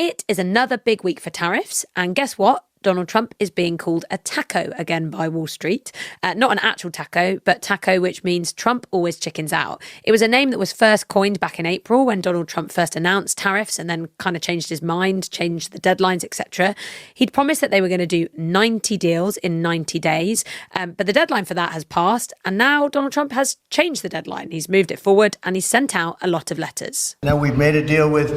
It is another big week for tariffs, and guess what? Donald Trump is being called a taco again by Wall Street. Not an actual taco, but taco, which means Trump always chickens out. It was a name that was first coined back in April when Donald Trump first announced tariffs and then kind of changed his mind, changed the deadlines, etc. He'd promised that they were going to do 90 deals in 90 days, but the deadline for that has passed, and now Donald Trump has changed the deadline. He's moved it forward and he's sent out a lot of letters. Now we've made a deal with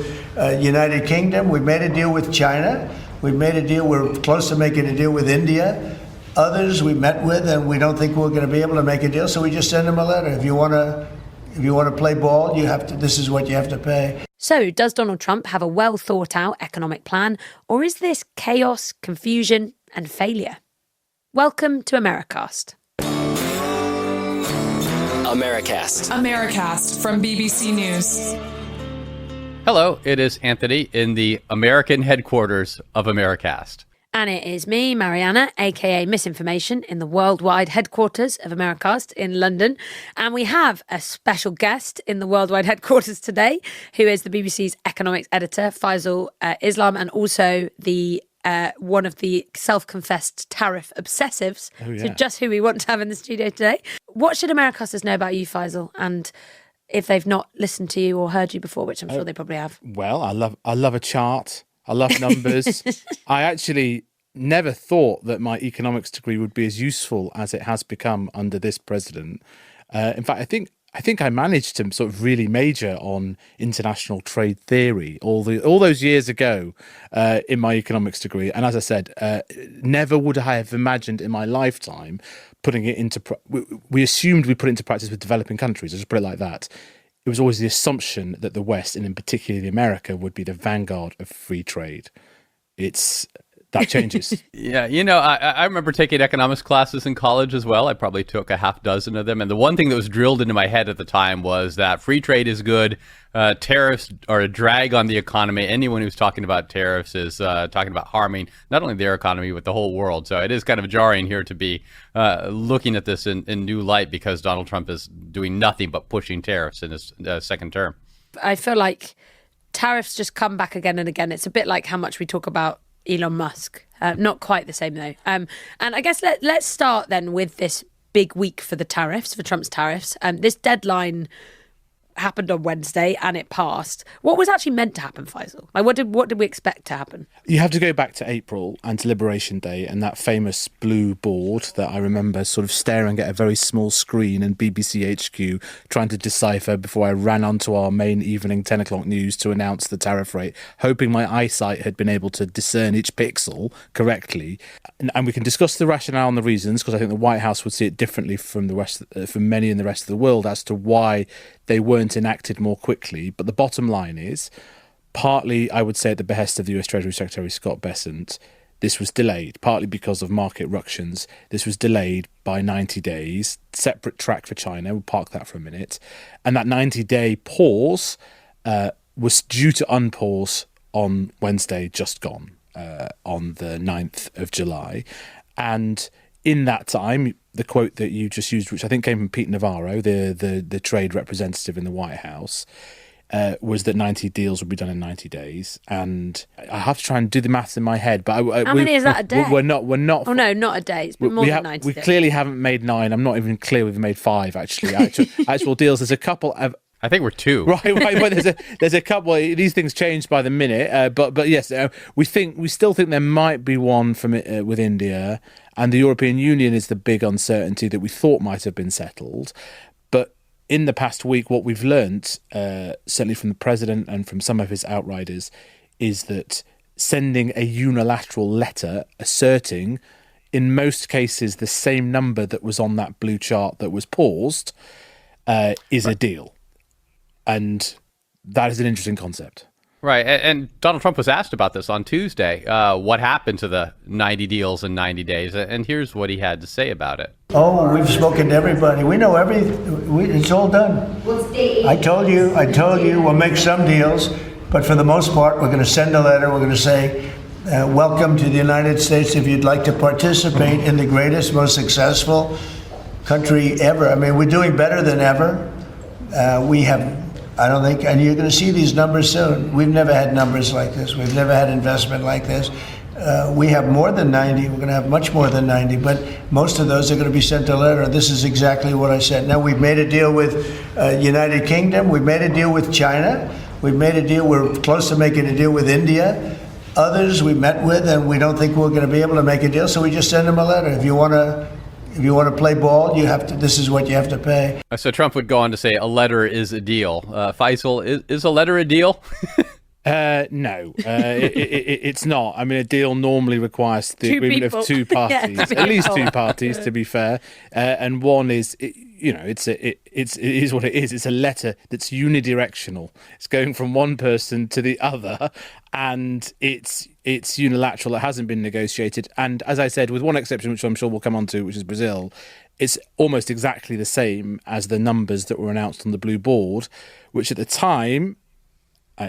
United Kingdom, we've made a deal with China, we've made a deal, we're close to making a deal with India. Others we met with and we don't think we're going to be able to make a deal, so we just send them a letter. If you want to play ball, you have to, this is what you have to pay. So does Donald Trump have a well thought out economic plan, or is this chaos, confusion and failure? Welcome to Americast. Americast from BBC News. Hello, it is Anthony in the American headquarters of Americast. And it is me, Marianna, aka Misinformation, in the worldwide headquarters of Americast in London. And we have a special guest in the worldwide headquarters today, who is the BBC's economics editor, Faisal Islam, and also the one of the self-confessed tariff obsessives. Oh, yeah. So just who we want to have in the studio today. What should Americasters know about you, Faisal? And if they've not listened to you or heard you before, which I'm sure they probably have. Well, I love a chart. I love numbers. I actually never thought that my economics degree would be as useful as it has become under this president. In fact, I think I managed to sort of really major on international trade theory all those years ago in my economics degree. And as I said, never would I have imagined in my lifetime putting it into. We assumed we put it into practice with developing countries. I'll just put it like that. It was always the assumption that the West, and in particular America, would be the vanguard of free trade. That changes. Yeah, I remember taking economics classes in college as well. I probably took a half dozen of them. And the one thing that was drilled into my head at the time was that free trade is good. Tariffs are a drag on the economy. Anyone who's talking about tariffs is talking about harming not only their economy, but the whole world. So it is kind of jarring here to be looking at this in new light because Donald Trump is doing nothing but pushing tariffs in his second term. I feel like tariffs just come back again and again. It's a bit like how much we talk about Elon Musk. Not quite the same though. And I guess let's start then with this big week for the tariffs, for Trump's tariffs. This deadline happened on Wednesday and it passed. What was actually meant to happen, Faisal? Like, what did we expect to happen? You have to go back to April and to Liberation Day and that famous blue board that I remember sort of staring at a very small screen in BBC HQ trying to decipher before I ran onto our main evening 10 o'clock news to announce the tariff rate, hoping my eyesight had been able to discern each pixel correctly. And we can discuss the rationale and the reasons, because I think the White House would see it differently from from many in the rest of the world as to why they weren't enacted more quickly. But the bottom line is, partly, I would say, at the behest of the US Treasury Secretary Scott Bessent, this was delayed, partly because of market ructions. This was delayed by 90 days, separate track for China. We'll park that for a minute. And that 90-day pause was due to unpause on Wednesday, just gone, on the 9th of July. And in that time, the quote that you just used, which I think came from Pete Navarro, the trade representative in the White House, was that 90 deals would be done in 90 days. And I have to try and do the maths in my head. But how many is that a day? We're not. Oh no, not a day. It's been more than 90 We days. clearly haven't made 9. I'm not even clear we've made 5. Actually, actual deals. There's a couple of. I think we're 2. Right. But there's a couple. These things change by the minute. But yes, we still think there might be one from with India, and the European Union is the big uncertainty that we thought might have been settled. But in the past week, what we've learnt, certainly from the president and from some of his outriders, is that sending a unilateral letter asserting, in most cases, the same number that was on that blue chart that was paused, is a deal. And that is an interesting concept. Right. And Donald Trump was asked about this on Tuesday. What happened to the 90 deals in 90 days? And here's what he had to say about it. Oh, we've spoken to everybody. We know everything. It's all done. I told you, we'll make some deals, but for the most part, we're going to send a letter. We're going to say, welcome to the United States. If you'd like to participate in the greatest, most successful country ever. I mean, we're doing better than ever. We have I don't think, and you're going to see these numbers soon. We've never had numbers like this. We've never had investment like this. We have more than 90. We're going to have much more than 90, but most of those are going to be sent a letter. This is exactly what I said. Now, we've made a deal with United Kingdom. We've made a deal with China. We've made a deal. We're close to making a deal with India. Others we met with, and we don't think we're going to be able to make a deal, so we just send them a letter. If you want to play ball, you have to. This is what you have to pay. So Trump would go on to say a letter is a deal. Faisal, is a letter a deal? No, it's not. I mean, a deal normally requires the agreement of two parties, Yeah, at least two parties, to be fair. And one is, it is what it is. It's a letter that's unidirectional. It's going from one person to the other, and it's unilateral. It hasn't been negotiated. And as I said, with one exception, which I'm sure we'll come on to, which is Brazil, it's almost exactly the same as the numbers that were announced on the blue board, which at the time,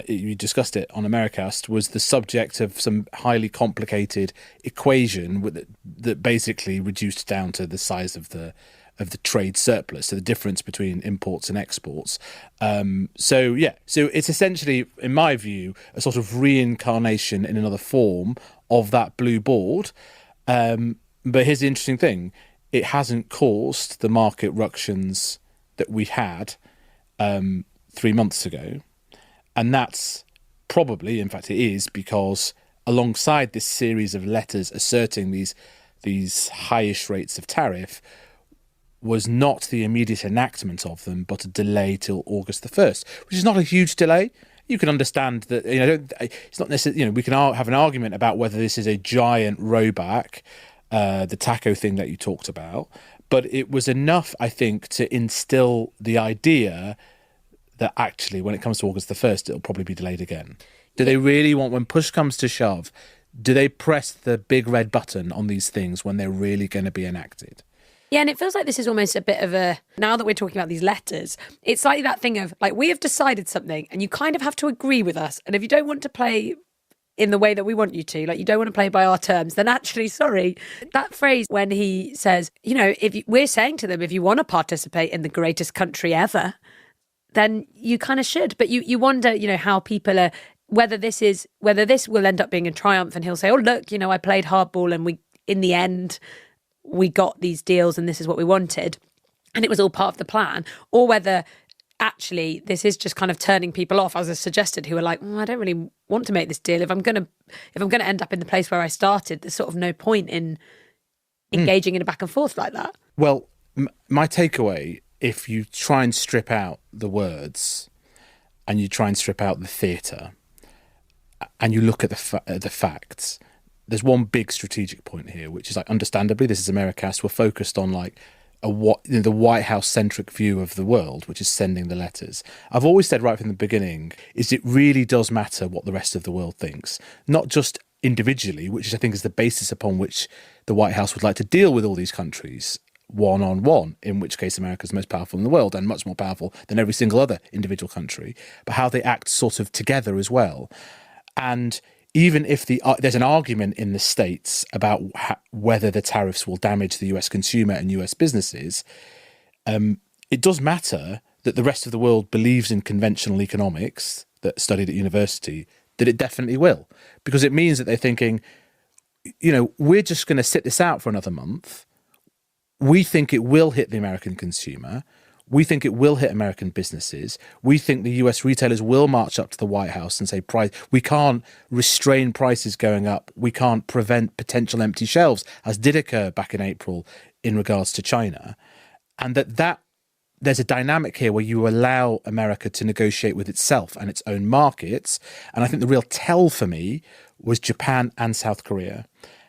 you discussed it on Americast, was the subject of some highly complicated equation that basically reduced down to the size of the trade surplus, so the difference between imports and exports. So it's essentially, in my view, a sort of reincarnation in another form of that blue board. But here's the interesting thing: it hasn't caused the market ructions that we had 3 months ago. And that's probably, in fact, it is because alongside this series of letters asserting these highish rates of tariff was not the immediate enactment of them, but a delay till August the 1st, which is not a huge delay. You can understand that, it's not necessarily, we can have an argument about whether this is a giant rowback, the taco thing that you talked about, but it was enough, I think, to instill the idea that actually, when it comes to August the 1st, it'll probably be delayed again. Do they really want, when push comes to shove, do they press the big red button on these things when they're really going to be enacted? Yeah, and it feels like this is almost a bit of a, now that we're talking about these letters, it's like that thing of, like, we have decided something and you kind of have to agree with us. And if you don't want to play in the way that we want you to, like, you don't want to play by our terms, then actually, sorry, that phrase when he says, we're saying to them, if you want to participate in the greatest country ever, then you kind of should. But you wonder, how people are, whether this will end up being a triumph, and he'll say, oh, look, I played hardball and in the end, we got these deals and this is what we wanted. And it was all part of the plan. Or whether actually this is just kind of turning people off, as I suggested, who are like, I don't really want to make this deal. If I'm going to end up in the place where I started, there's sort of no point in engaging in a back and forth like that. Well, my takeaway, if you try and strip out the words and you try and strip out the theatre and you look at the facts, there's one big strategic point here, which is, like, understandably, this is Americast. We're focused on the White House centric view of the world, which is sending the letters. I've always said right from the beginning is it really does matter what the rest of the world thinks, not just individually, which I think is the basis upon which the White House would like to deal with all these countries one-on-one, in which case America's the most powerful in the world and much more powerful than every single other individual country, but how they act sort of together as well. And even if there's an argument in the States about whether the tariffs will damage the US consumer and US businesses, it does matter that the rest of the world believes in conventional economics that studied at university, that it definitely will. Because it means that they're thinking, we're just going to sit this out for another month. We think it will hit the American consumer. We think it will hit American businesses. We think the US retailers will march up to the White House and say, we can't restrain prices going up. We can't prevent potential empty shelves, as did occur back in April in regards to China. And that there's a dynamic here where you allow America to negotiate with itself and its own markets. And I think the real tell for me was Japan and South Korea,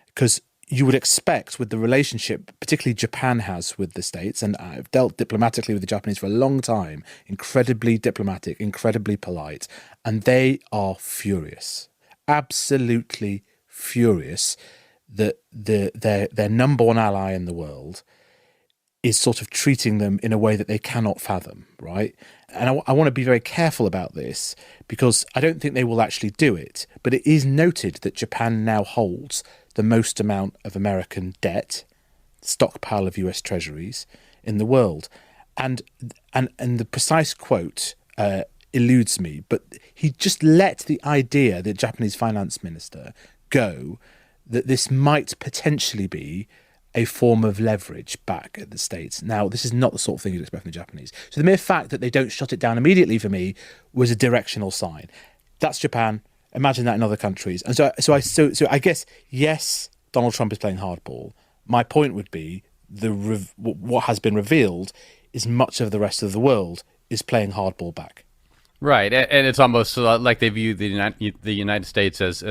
because you would expect, with the relationship particularly Japan has with the States, and I've dealt diplomatically with the Japanese for a long time, incredibly diplomatic, incredibly polite, and they are furious, absolutely furious that their number one ally in the world is sort of treating them in a way that they cannot fathom, right? And I want to be very careful about this, because I don't think they will actually do it, but it is noted that Japan now holds the most amount of American debt, stockpile of US treasuries in the world. And the precise quote eludes me, but he just let the idea, the Japanese finance minister, go that this might potentially be a form of leverage back at the States. Now, this is not the sort of thing you'd expect from the Japanese. So the mere fact that they don't shut it down immediately for me was a directional sign. That's Japan. Imagine that in other countries. And so I guess, yes, Donald Trump is playing hardball. My point would be what has been revealed is much of the rest of the world is playing hardball back. Right, and it's almost like they view the United States as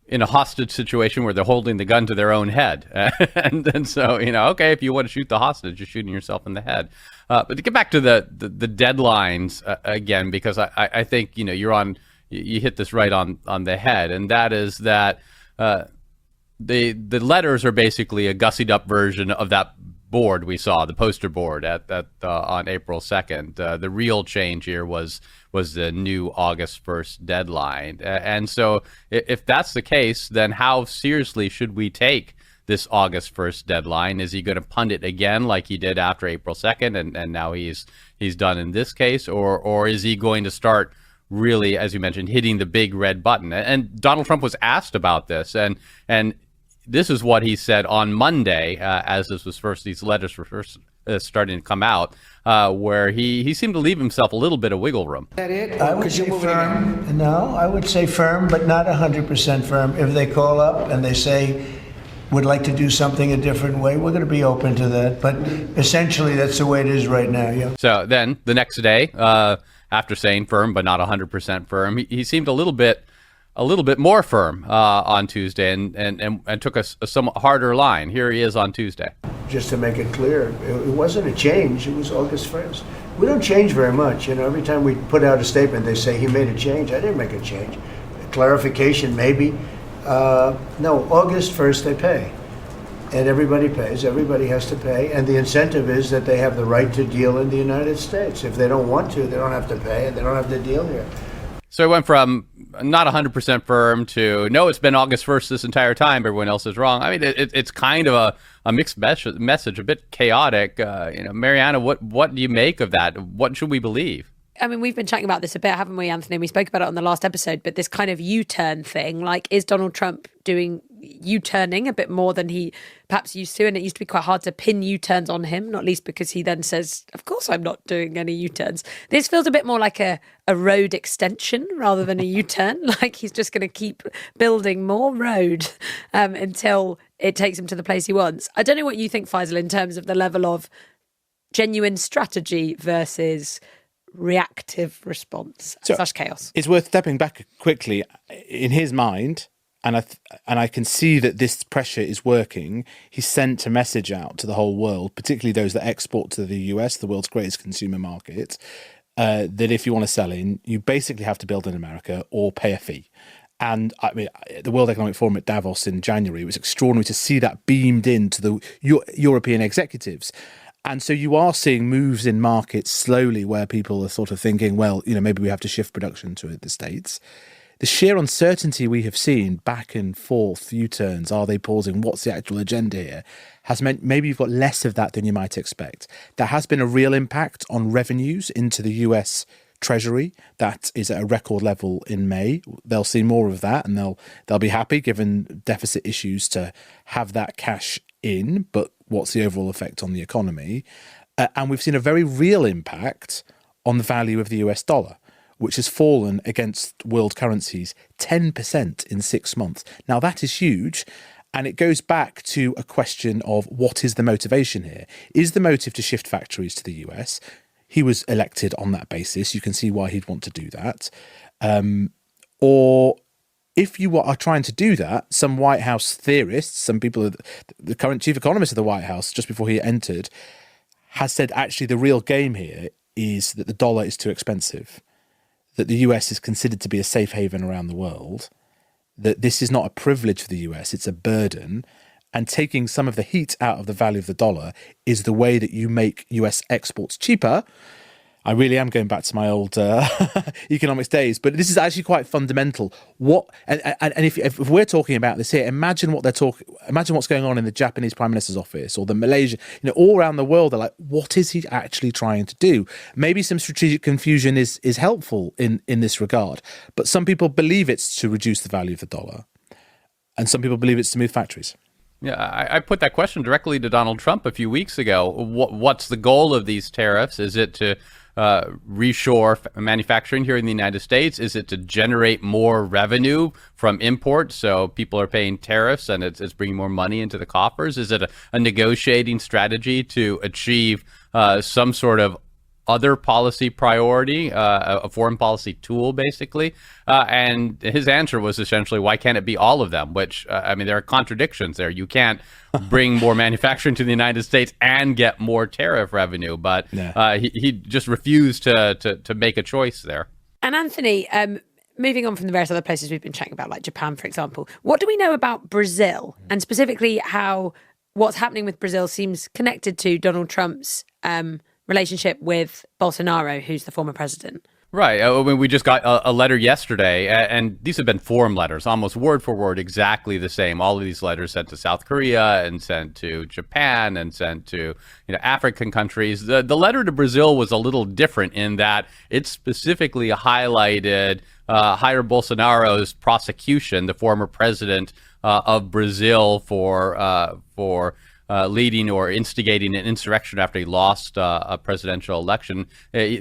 in a hostage situation where they're holding the gun to their own head, and so okay, if you want to shoot the hostage, you're shooting yourself in the head. But to get back to the deadlines again, because I think you hit this right on the head, and that is that the letters are basically a gussied up version of that board we saw, the poster board on April 2nd. The real change here was the new August 1st deadline. And so if that's the case, then how seriously should we take this August 1st deadline? Is he going to punt it again like he did after April 2nd and now he's done in this case? Or is he going to start really, as you mentioned, hitting the big red button? And Donald Trump was asked about this, and this is what he said on Monday, as these letters were first starting to come out, where he seemed to leave himself a little bit of wiggle room. I would say firm. No, I would say firm, but not 100% firm. If they call up and they say, would like to do something a different way, we're going to be open to that. But essentially, that's the way it is right now. Yeah. So then the next day, after saying firm but not 100% firm, he seemed a little bit more firm on Tuesday and took a somewhat harder line. Here he is on Tuesday. Just to make it clear, it wasn't a change. It was August 1st. We don't change very much. Every time we put out a statement, they say he made a change. I didn't make a change. A clarification, maybe. No, August 1st they pay. And everybody pays. Everybody has to pay. And the incentive is that they have the right to deal in the United States. If they don't want to, they don't have to pay, and they don't have to deal here. So it went from not 100% firm to, no, it's been August 1st this entire time, everyone else is wrong. I mean, it's kind of a mixed message, a bit chaotic. Marianna, what do you make of that? What should we believe? I mean, we've been chatting about this a bit, haven't we, Anthony? We spoke about it on the last episode, but this kind of U-turn thing, like, is Donald Trump doing U-turning a bit more than he perhaps used to? And it used to be quite hard to pin U-turns on him, not least because he then says, of course I'm not doing any U-turns. This feels a bit more like a road extension rather than a U-turn. Like he's just going to keep building more road until it takes him to the place he wants. I don't know what you think, Faisal, in terms of the level of genuine strategy versus reactive response / chaos. It's worth stepping back quickly. In his mind, and I can see that this pressure is working, he sent a message out to the whole world, particularly those that export to the US, the world's greatest consumer market, that if you want to sell in, you basically have to build in America or pay a fee. And I mean, the World Economic Forum at Davos in January, it was extraordinary to see that beamed into the European executives. And so you are seeing moves in markets slowly where people are sort of thinking, well, maybe we have to shift production to the States. The sheer uncertainty we have seen back and forth, U-turns, are they pausing, what's the actual agenda here, has meant maybe you've got less of that than you might expect. There has been a real impact on revenues into the US Treasury. That is at a record level in May. They'll see more of that and they'll be happy given deficit issues to have that cash in, but what's the overall effect on the economy? And we've seen a very real impact on the value of the US dollar, which has fallen against world currencies 10% in 6 months. Now, that is huge. And it goes back to a question of what is the motivation here? Is the motive to shift factories to the US? He was elected on that basis. You can see why he'd want to do that. Or if you are trying to do that, some White House theorists, some people, the current chief economist of the White House, just before he entered, has said actually the real game here is that the dollar is too expensive, that the US is considered to be a safe haven around the world, that this is not a privilege for the US, it's a burden, and taking some of the heat out of the value of the dollar is the way that you make US exports cheaper. I really am going back to my old economics days, but this is actually quite fundamental. If we're talking about this here, imagine what's going on in the Japanese Prime Minister's office or the Malaysia, all around the world. They're like, what is he actually trying to do? Maybe some strategic confusion is helpful in this regard, but some people believe it's to reduce the value of the dollar, and some people believe it's to move factories. Yeah, I put that question directly to Donald Trump a few weeks ago. What's the goal of these tariffs? Is it to reshore manufacturing here in the United States? Is it to generate more revenue from imports, so people are paying tariffs and it's bringing more money into the coffers? Is it a negotiating strategy to achieve some sort of other policy priority, a foreign policy tool, basically? And his answer was essentially, why can't it be all of them? Which, there are contradictions there. You can't bring more manufacturing to the United States and get more tariff revenue. But he just refused to make a choice there. And Anthony, moving on from the various other places we've been chatting about, like Japan, for example, what do we know about Brazil, and specifically how what's happening with Brazil seems connected to Donald Trump's relationship with Bolsonaro, who's the former president? Right. We just got a letter yesterday, and these have been form letters, almost word for word, exactly the same. All of these letters sent to South Korea and sent to Japan and sent to African countries. The letter to Brazil was a little different in that it specifically highlighted Jair Bolsonaro's prosecution, the former president of Brazil, for leading or instigating an insurrection after he lost a presidential election,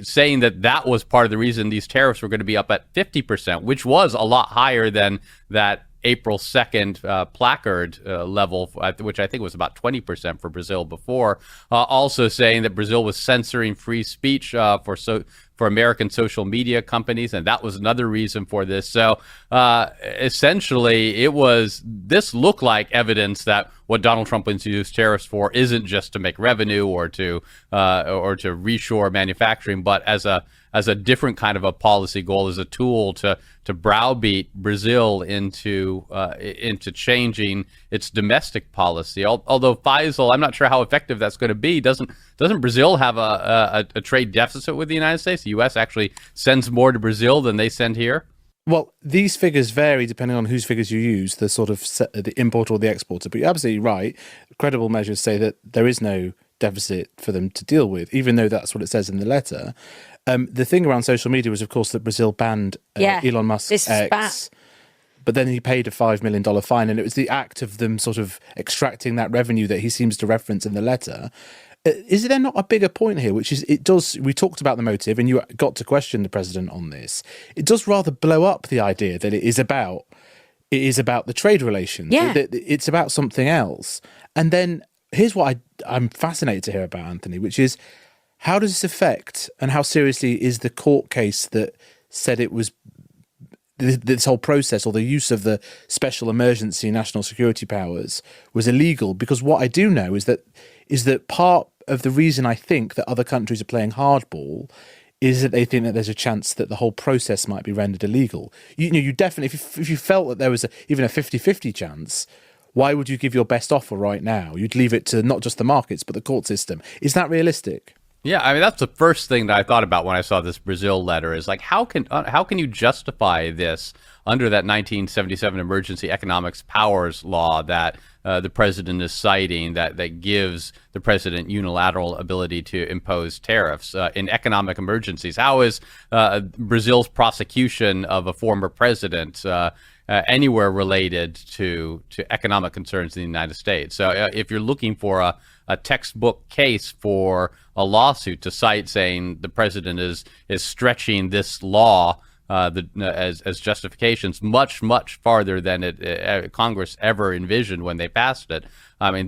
saying that was part of the reason these tariffs were going to be up at 50%, which was a lot higher than that April 2nd placard level, which I think was about 20% for Brazil before. Also saying that Brazil was censoring free speech for American social media companies, and that was another reason for this. So essentially, this looked like evidence that what Donald Trump wants to use tariffs for isn't just to make revenue or to reshore manufacturing, but as a different kind of a policy goal, as a tool to browbeat Brazil into changing its domestic policy. Although Faisal, I'm not sure how effective that's going to be. Doesn't Brazil have a trade deficit with the United States? The U.S. actually sends more to Brazil than they send here. Well, these figures vary depending on whose figures you use, the sort of the importer or the exporter. But you're absolutely right. Credible measures say that there is no deficit for them to deal with, even though that's what it says in the letter. The thing around social media was, of course, that Brazil banned Elon Musk's X, but then he paid a $5 million fine, and it was the act of them sort of extracting that revenue that he seems to reference in the letter. Is there not a bigger point here, which is we talked about the motive, and you got to question the president on this. It does rather blow up the idea that it is about the trade relations. Yeah. It's about something else. And then here's what I'm fascinated to hear about, Anthony, which is, how does this affect, and how seriously is the court case that said it was this whole process, or the use of the special emergency national security powers, was illegal? Because what I do know is that part of the reason I think that other countries are playing hardball is that they think that there's a chance that the whole process might be rendered illegal. You definitely, if you felt that there was even a 50-50 chance, why would you give your best offer right now? You'd leave it to not just the markets, but the court system. Is that realistic? Yeah, that's the first thing that I thought about when I saw this Brazil letter, is like, how can you justify this under that 1977 Emergency Economics Powers Law that the president is citing, that gives the president unilateral ability to impose tariffs in economic emergencies? How is Brazil's prosecution of a former president anywhere related to economic concerns in the United States? So if you're looking for a textbook case for a lawsuit to cite, saying the president is stretching this law as justifications much farther than Congress ever envisioned when they passed it,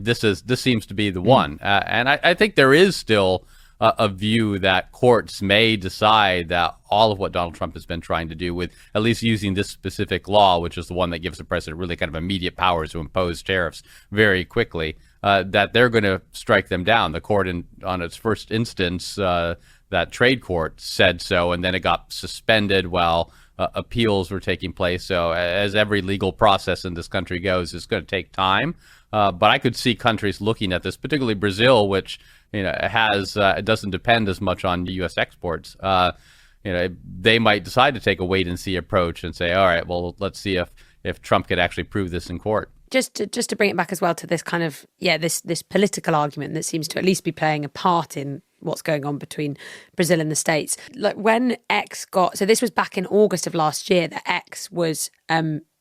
this seems to be the one. And I think there is still a view that courts may decide that all of what Donald Trump has been trying to do, with at least using this specific law, which is the one that gives the president really kind of immediate powers to impose tariffs very quickly, that they're going to strike them down. The court, on its first instance, that trade court said so, and then it got suspended while appeals were taking place. So as every legal process in this country goes, it's going to take time. But I could see countries looking at this, particularly Brazil, which has it doesn't depend as much on U.S. exports. They might decide to take a wait and see approach and say, all right, well, let's see if Trump could actually prove this in court. Just to bring it back as well to this kind of this political argument that seems to at least be playing a part in what's going on between Brazil and the States. Like when X so this was back in August of last year that X was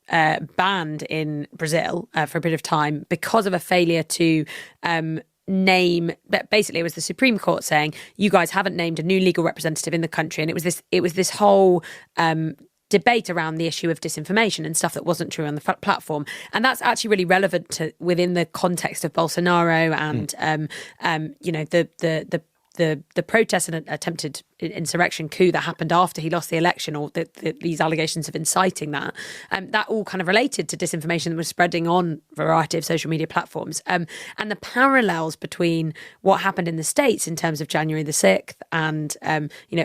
banned in Brazil for a bit of time because of a failure to name. But basically it was the Supreme Court saying you guys haven't named a new legal representative in the country, and it was this whole debate around the issue of disinformation and stuff that wasn't true on the platform. And that's actually really relevant to within the context of Bolsonaro and the protests and attempted insurrection coup that happened after he lost the election, or these allegations of inciting that all kind of related to disinformation that was spreading on a variety of social media platforms. And the parallels between what happened in the States in terms of January the 6th and,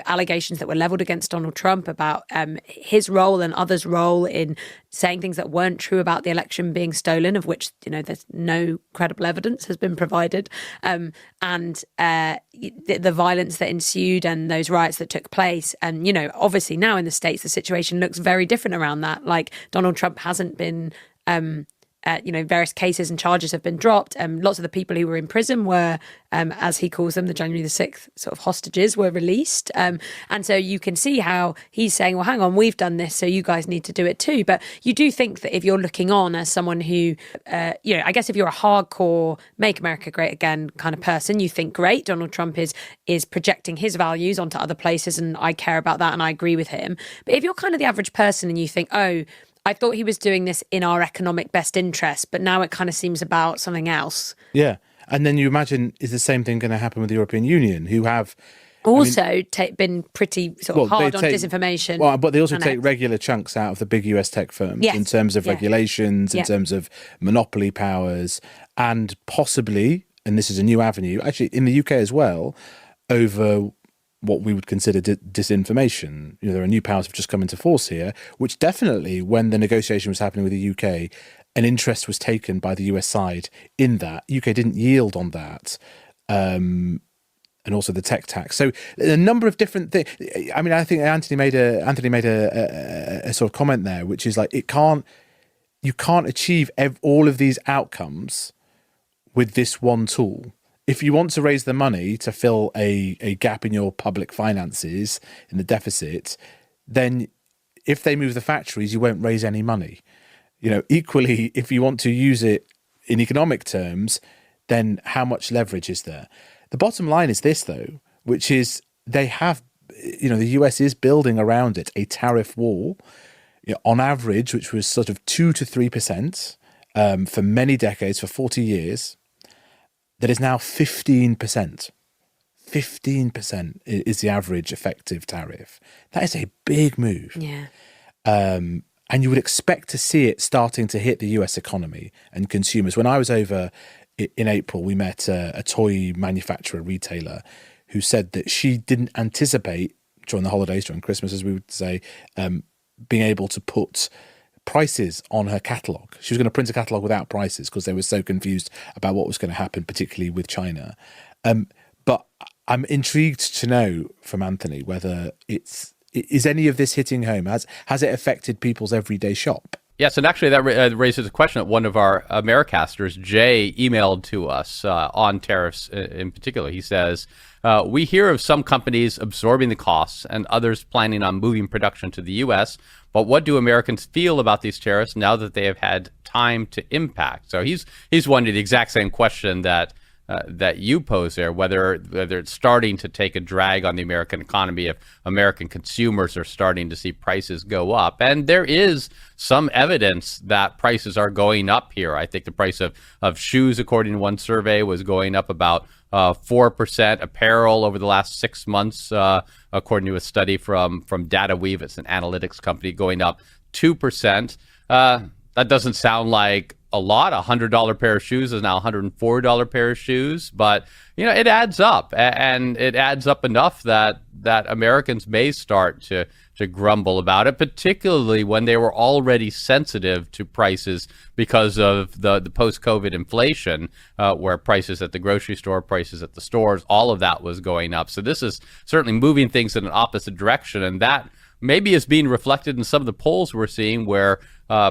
allegations that were leveled against Donald Trump about his role and others' role in saying things that weren't true about the election being stolen, of which, there's no credible evidence has been provided. And the violence that ensued and those riots that took place. And, obviously now in the States, the situation looks very different around that. Like Donald Trump hasn't been, various cases and charges have been dropped. Lots of the people who were in prison were, as he calls them, the January the 6th sort of hostages were released. And so you can see how he's saying, well, hang on, we've done this, so you guys need to do it too. But you do think that if you're looking on as someone who, I guess if you're a hardcore Make America Great Again kind of person, you think, great, Donald Trump is projecting his values onto other places and I care about that and I agree with him. But if you're kind of the average person and you think, oh, I thought he was doing this in our economic best interest, but now it kind of seems about something else. Yeah. And then you imagine, is the same thing going to happen with the European Union, who have also been pretty sort of hard on disinformation. Well, but they also take regular chunks out of the big US tech firms in terms of regulations, in terms of monopoly powers, and possibly, and this is a new avenue, actually in the UK as well, over what we would consider disinformation. There are new powers have just come into force here, which definitely, when the negotiation was happening with the UK, an interest was taken by the US side in that. UK didn't yield on that. And also the tech tax. So a number of different things. I mean, I think Anthony made a sort of comment there, which is like, you can't achieve all of these outcomes with this one tool. If you want to raise the money to fill a gap in your public finances, in the deficit, then if they move the factories, you won't raise any money. Equally, if you want to use it in economic terms, then how much leverage is there? The bottom line is this, though, which is they have, the US is building around it a tariff wall, on average, which was sort of 2 to 3% for many decades, for 40 years. That is now 15%. 15% is the average effective tariff. That is a big move. Yeah. And you would expect to see it starting to hit the US economy and consumers. When I was over in April, we met a toy manufacturer, retailer, who said that she didn't anticipate during the holidays, during Christmas, as we would say, being able to put prices on her catalogue. She was going to print a catalogue without prices because they were so confused about what was going to happen, particularly with China. But I'm intrigued to know from Anthony whether is any of this hitting home? Has it affected people's everyday shop? Yes, and actually that raises a question that one of our Americasters, Jay, emailed to us on tariffs in particular. He says, we hear of some companies absorbing the costs and others planning on moving production to the U.S., but what do Americans feel about these tariffs now that they have had time to impact? So he's wondering the exact same question that you pose there, whether it's starting to take a drag on the American economy, if American consumers are starting to see prices go up. And there is some evidence that prices are going up here. I think the price of shoes, according to one survey, was going up about 4%. Apparel over the last 6 months, according to a study from DataWeave, it's an analytics company, going up 2%. That doesn't sound like a lot. $100 pair of shoes is now $104 pair of shoes, but it adds up, and it adds up enough that Americans may start to grumble about it, particularly when they were already sensitive to prices because of the post-COVID inflation, where prices at the grocery store, prices at the stores, all of that was going up. So this is certainly moving things in an opposite direction, and that maybe is being reflected in some of the polls we're seeing, where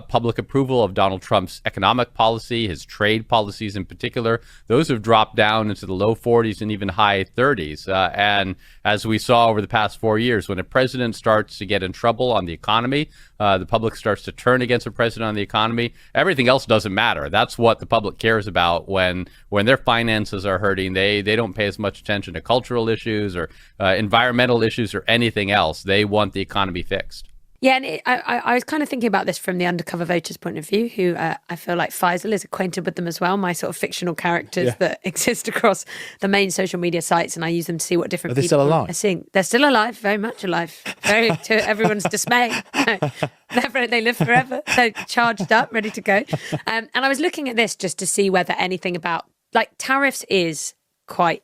public approval of Donald Trump's economic policy, his trade policies in particular, those have dropped down into the low 40s and even high 30s. And as we saw over the past 4 years, when a president starts to get in trouble on the economy, the public starts to turn against the president on the economy, everything else doesn't matter. That's what the public cares about when their finances are hurting. They don't pay as much attention to cultural issues or environmental issues or anything else. They want the economy fixed. Yeah, and I was kind of thinking about this from the undercover voters' point of view, who I feel like Faisal is acquainted with them as well, my sort of fictional characters that exist across the main social media sites, and I use them to see what different people still alive? are seeing. They're still alive, very much alive, very to everyone's dismay. They live forever. They're charged up, ready to go. And I was looking at this just to see whether anything about, like, tariffs is quite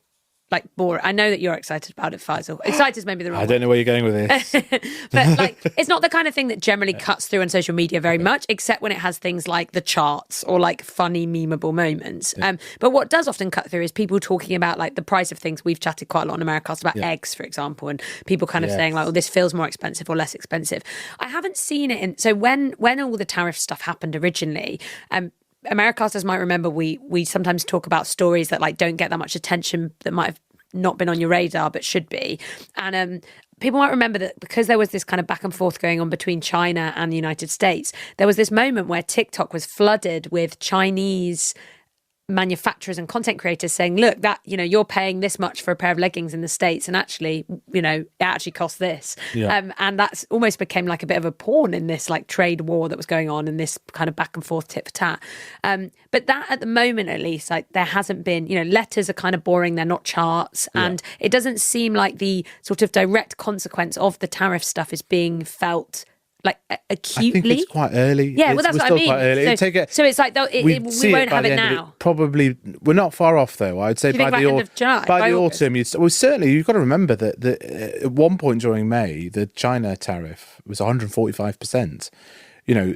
boring. I know that you're excited about it, Faisal. Excited is maybe the wrong I don't know where you're going with this. But it's not the kind of thing that generally cuts through on social media very much, except when it has things like the charts or like funny memeable moments. But what does often cut through is people talking about like the price of things. We've chatted quite a lot on Americast about eggs, for example, and people kind of saying like, "Oh, this feels more expensive or less expensive." I haven't seen it in. So when all the tariff stuff happened originally, Americasters might remember we sometimes talk about stories that like don't get that much attention, that might have not been on your radar but should be. And people might remember that because there was this kind of back and forth going on between China and the United States, there was this moment where TikTok was flooded with Chinese manufacturers and content creators saying, look, that, you know, you're paying this much for a pair of leggings in the States, and actually, you know, it actually costs this. And that's almost became like a bit of a pawn in this like trade war that was going on, and this kind of back and forth tit for tat. But that at the moment, at least, like there hasn't been, you know, letters are kind of boring, they're not charts, and it doesn't seem like the sort of direct consequence of the tariff stuff is being felt like acutely. I think it's quite early. Yeah, well, that's what I mean. So it's like we won't have it now. Probably, we're not far off though. I'd say by the autumn. Certainly, you've got to remember that at one point during May, the China tariff was 145%. You know,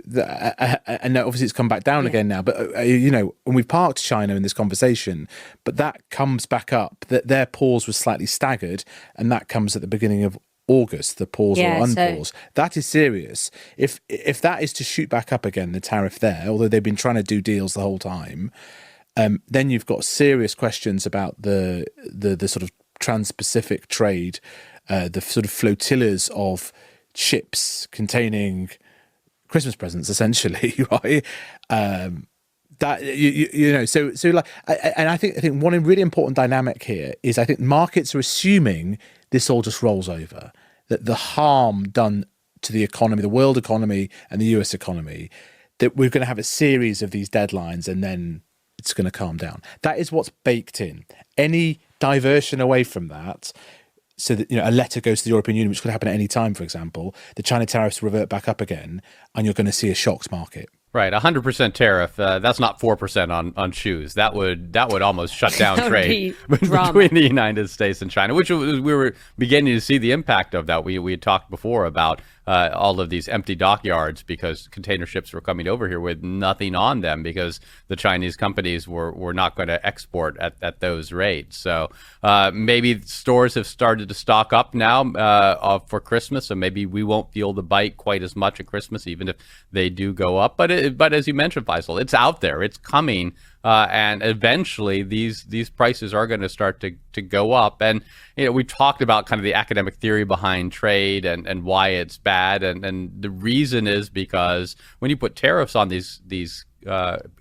and obviously it's come back down again now. But you know, and we've parked China in this conversation, but that comes back up. That their pause was slightly staggered, and that comes at the beginning of August, the pause or unpause. That is serious. If that is to shoot back up again, the tariff there, although they've been trying to do deals the whole time, then you've got serious questions about the sort of trans-Pacific trade, the sort of flotillas of ships containing Christmas presents, essentially, right? That you know, so like, and I think one really important dynamic here is I think markets are assuming this all just rolls over, that the harm done to the economy, the world economy and the US economy, that we're going to have a series of these deadlines and then it's going to calm down. That is what's baked in. Any diversion away from that, so that, you know, a letter goes to the European Union, which could happen at any time, for example, the China tariffs revert back up again, and you're going to see a shocked market. Right, 100% tariff. That's not 4% on shoes. That would almost shut down trade between the United States and China, which we were beginning to see the impact of that. We had talked before about all of these empty dockyards because container ships were coming over here with nothing on them because the Chinese companies were not going to export at those rates. So maybe stores have started to stock up now for Christmas, so maybe we won't feel the bite quite as much at Christmas, even if they do go up. But as you mentioned, Faisal, it's out there, it's coming. And eventually these prices are going to start to go up. And, you know, we talked about kind of the academic theory behind trade and why it's bad. And the reason is because when you put tariffs on these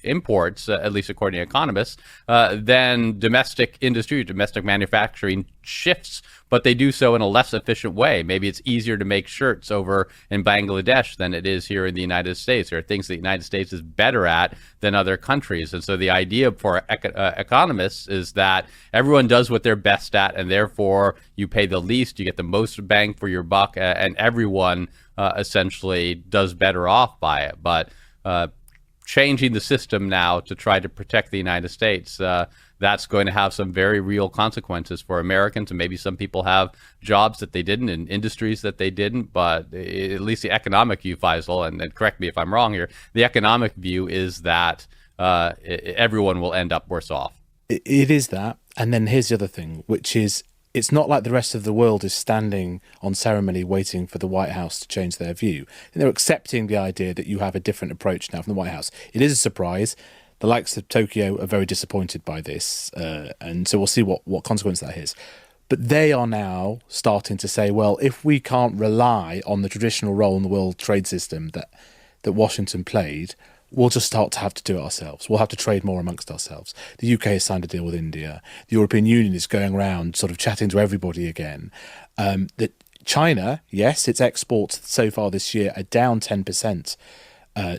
imports, at least according to economists, then domestic industry, domestic manufacturing shifts, but they do so in a less efficient way. Maybe it's easier to make shirts over in Bangladesh than it is here in the United States. There are things the United States is better at than other countries. And so the idea for economists is that everyone does what they're best at, and therefore you pay the least, you get the most bang for your buck, and everyone essentially does better off by it. But changing the system now to try to protect the United States, that's going to have some very real consequences for Americans. And maybe some people have jobs that they didn't in industries that they didn't. But at least the economic view, Faisal, and correct me if I'm wrong here, the economic view is that everyone will end up worse off. It is that. And then here's the other thing, which is it's not like the rest of the world is standing on ceremony waiting for the White House to change their view. And they're accepting the idea that you have a different approach now from the White House. It is a surprise. The likes of Tokyo are very disappointed by this. And so we'll see what consequence that is. But they are now starting to say, well, if we can't rely on the traditional role in the world trade system that Washington played, we'll just start to have to do it ourselves. We'll have to trade more amongst ourselves. The UK has signed a deal with India. The European Union is going around sort of chatting to everybody again. That China, yes, its exports so far this year are down 10%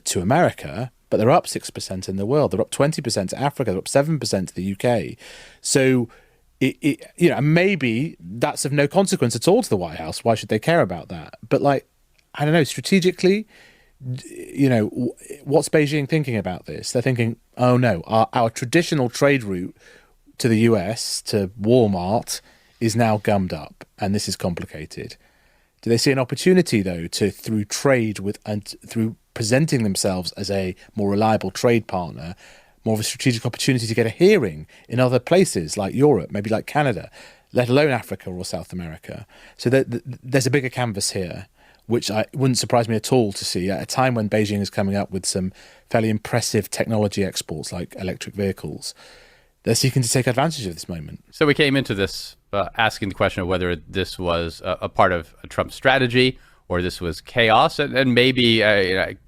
to America, but they're up 6% in the world. They're up 20% to Africa. They're up 7% to the UK. So, maybe that's of no consequence at all to the White House. Why should they care about that? But I don't know, strategically, what's Beijing thinking about this? They're thinking, oh no, our traditional trade route to the US, to Walmart, is now gummed up, and this is complicated. Do they see an opportunity, though, through trade and through presenting themselves as a more reliable trade partner, more of a strategic opportunity to get a hearing in other places like Europe, maybe like Canada, let alone Africa or South America? So there's a bigger canvas here, which wouldn't surprise me at all to see at a time when Beijing is coming up with some fairly impressive technology exports like electric vehicles. They're seeking to take advantage of this moment. So we came into this asking the question of whether this was a part of a Trump strategy or this was chaos. And maybe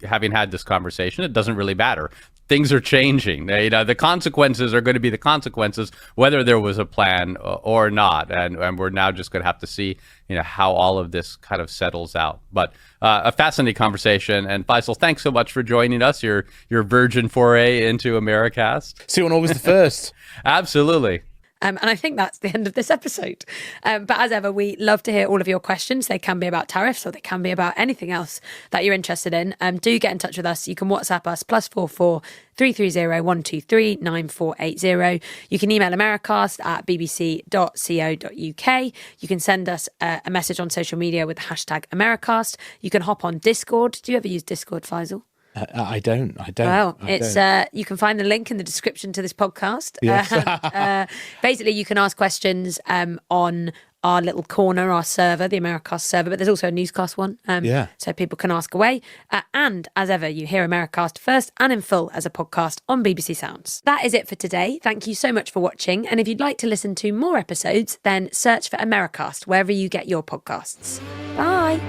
having had this conversation, it doesn't really matter. Things are changing. The consequences are going to be the consequences, whether there was a plan or not. And we're now just going to have to see, how all of this kind of settles out. But a fascinating conversation. And Faisal, thanks so much for joining us. Your virgin foray into Americast. See you on August the 1st. Absolutely. And I think that's the end of this episode. But as ever, we love to hear all of your questions. They can be about tariffs or they can be about anything else that you're interested in. Do get in touch with us. You can WhatsApp us +44 330 123 9480. You can email americast@bbc.co.uk. You can send us a message on social media with the hashtag Americast. You can hop on Discord. Do you ever use Discord, Faisal? I don't. Well, you can find the link in the description to this podcast. Yes. Basically, you can ask questions on our little corner, our server, the Americast server, but there's also a newscast one. So people can ask away. And as ever, you hear Americast first and in full as a podcast on BBC Sounds. That is it for today. Thank you so much for watching. And if you'd like to listen to more episodes, then search for Americast wherever you get your podcasts. Bye.